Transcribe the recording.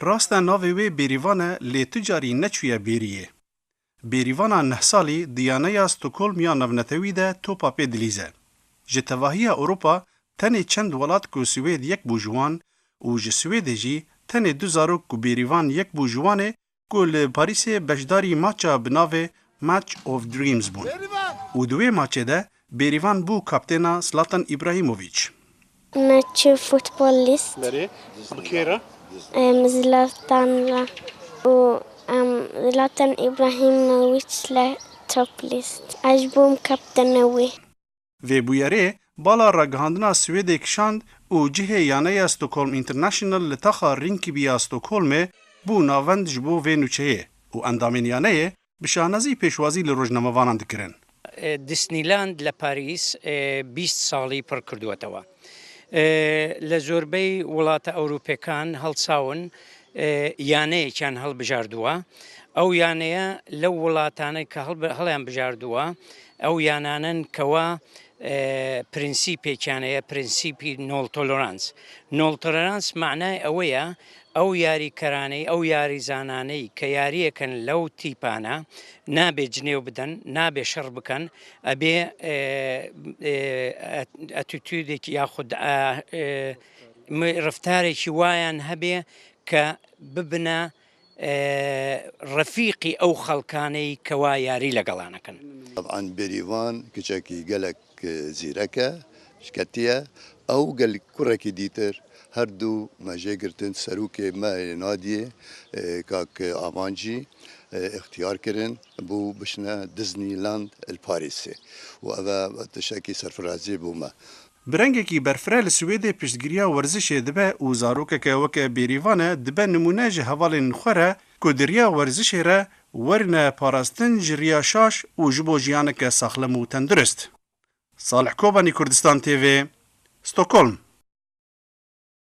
Rasta navê wê bêrîvan e lê tu carî neçûye bêriyê. Bêrîvana 9 salî Diyaneya Stockholm ya navnetewî de topa pê dilîze. Ji tevahiya Ewropa tenê çend welat ku Swêd yek bû ji wan û ji Swêdê jî tenê du zarok ku bêrîvan yek bû ji wan ê ku li Parîsê beşdarî maça bi navê Match of Dreams bûn. û di wê maçê de bêrîvan bû kaptêna Zlatan Ibrahimovic. Match futbolist Berê, bikêre? Zlatan و Zlatan Ibrahimovic le top list. Aj bûm kaptena wê. Vêbûyerê bala ragihandina Swêdê kişand û cihê yaneya Stockholm International li taxa Rinkeby Stockholmê bû navend ji bo vê nûçeyê û endamên yaneyê bi şahnezî pêşwazî li rojnamevanan dikirin. دیسنیلاند لە پاریس 20 ساڵی پڕ کردووەتەوە. لە زۆربەی وڵاتە ئەوروپیەکان هەڵساون یانەیەکیان هەڵبژاردووە. ئەو یانەیە لەو وڵاتانەی کە هەڵیان بژاردووە ئەو یانانن کەوا پرینسیپێکیانەیە پرینسیپی نۆڵ تۆلۆرانس. نۆڵ تۆلۆرانس معنای ئەوەیە ئەو یاریکەرانەی ئەو یاریزانانەی کە یاریەکەن لەو تیپانە نابێ جنێو بدەن نابێ شەڕ بکەن ئەبێ ئەتیتیودێکی یاخود ڕفتارێکی وایان هەبێ کە ببنە ڕەفیقی ئەو خەڵکانەی کەوا یاری لەگەڵانەکەن. طبعا بێریڤان کچێکی gelek zîrek e şketiye ew gelek kurekî dîtir herdû me jêgirtin serokê me Nadiyê kak Amancî ixtiyar kirin bû bişne Disneyland li Parîsê û ev e tişekî serfirazî bû me. Bi rengekî berfireh li Swêdê piştgiriya werzişê dibe û zarokeke weke bêrîvan e dibe nimûne ji hevalên xwe re ku di riya werzişê re werine parastin ji riya şaş û ji bo jiyaneke saxlem û tendurist. Salih Kobanî, Kurdistan TV, Stockholm.